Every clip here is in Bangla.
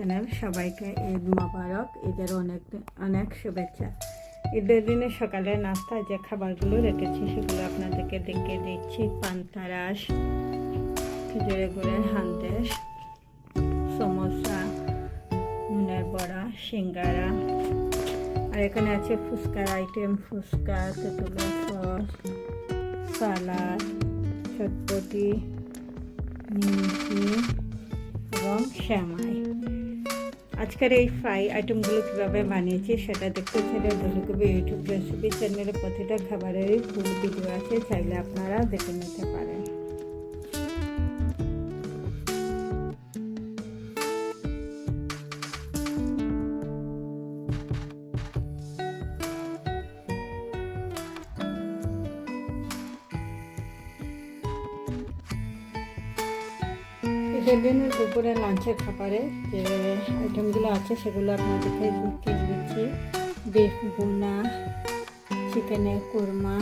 চ্যানেল। সবাইকে ঈদ মোবারক, ঈদের অনেক অনেক শুভেচ্ছা। ঈদের দিনে সকালে নাস্তায় যে খাবারগুলো রেখেছি সেগুলো আপনাদেরকে দেখিয়ে দিচ্ছি। পান্তা রাস, খেজুরে গুড়ের হান্দেশ, সমোসা, নুনের বড়া, সিঙ্গারা, আর এখানে আছে ফুচকার আইটেম, ফুচকা, তেঁতুলের সস, সালাদ, চটপটি, নিমকি এবং শ্যামাই। আজকের এই ফ্রাই আইটেমগুলো কীভাবে বানিয়েছি সেটা দেখতে চাইলে দলিকবি ইউটিউব রেসিপি চ্যানেলে প্রতিটা খাবারেরই ফুল ভিডিও আছে, চাইলে আপনারা দেখে নিতে পারেন। ঈদের দিনের দুপুরে লাঞ্চের খাবারে যে আইটেমগুলো আছে সেগুলো আপনাদেরকে দেখিয়ে দিচ্ছি। বিফ ভুনা, চিকেনের কুরমা,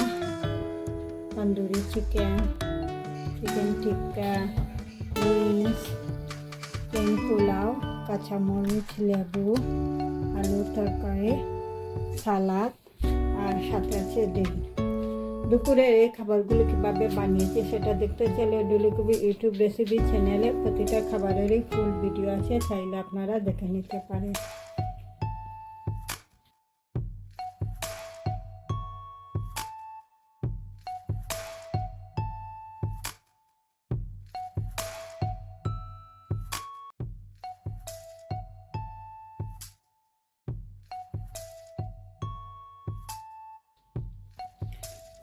তন্দুরি চিকেন, চিকেন টিক্কা, উইংস, চিকেন পোলাও, কাঁচামরিচ, লেবু, আলুর তরকারি, সালাদ, আর সাথে আছে ডিম। দুপুরের এই খাবারগুলো কীভাবে বানিয়েছি সেটা দেখতে চাইলে দলিকবি ইউটিউব রেসিপি চ্যানেলে প্রতিটা খাবারেরই ফুল ভিডিও আছে, চাইলে আপনারা দেখে নিতে পারেন।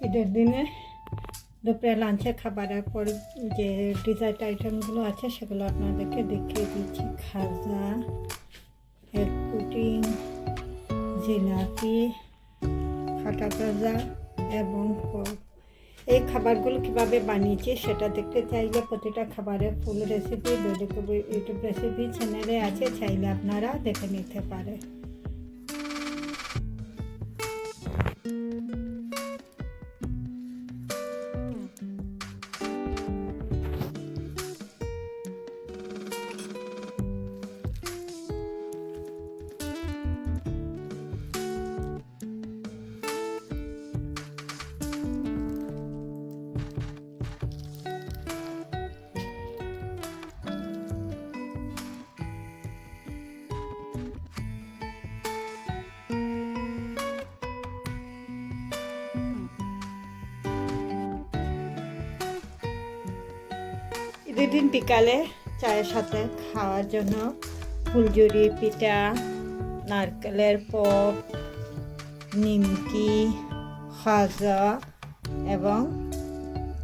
ঈদের দিনে দুপুরে লাঞ্চের খাবারের পর যে ডিজার্ট আইটেমগুলো আছে সেগুলো আপনাদেরকে দেখিয়ে দিচ্ছি। খাজা, এগ পুডিং, জিলাপি, খাটা গজা এবং পপ। এই খাবারগুলো কীভাবে বানিয়েছি সেটা দেখতে চাইলে প্রতিটা খাবারের ফুল রেসিপি দলিকবি ইউটিউব রেসিপি চ্যানেলে আছে, চাইলে আপনারা দেখে নিতে পারেন। ঈদের দিন বিকালে চায়ের সাথে খাওয়ার জন্য ফুলঝুরি পিঠা, নারকেলের পপ, নিমকি, খাজা এবং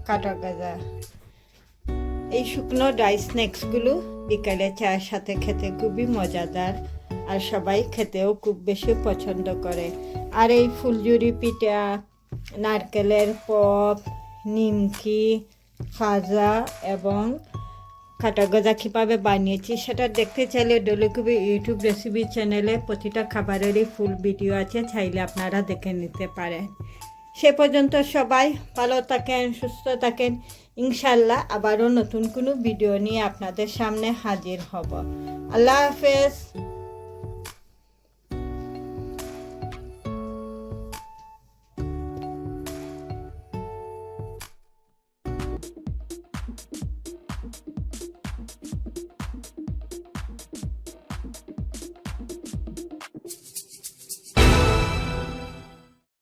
কাটা গাজা, এই শুকনো ড্রাই স্ন্যাক্সগুলো বিকালে চায়ের সাথে খেতে খুবই মজাদার, আর সবাই খেতেও খুব বেশি পছন্দ করে। আর এই ফুলঝুরি পিঠা, নারকেলের পপ, নিমকি, খাজা এবং কাটা গজা কীভাবে বানিয়েছি সেটা দেখতে চাইলে দলিকবি ইউটিউব রেসিপি চ্যানেলে প্রতিটা খাবারেরই ফুল ভিডিও আছে, চাইলে আপনারা দেখে নিতে পারেন। সে পর্যন্ত সবাই ভালো থাকেন, সুস্থ থাকেন। ইনশাল্লাহ আবারও নতুন কোনো ভিডিও নিয়ে আপনাদের সামনে হাজির হব। আল্লাহ হাফেজ।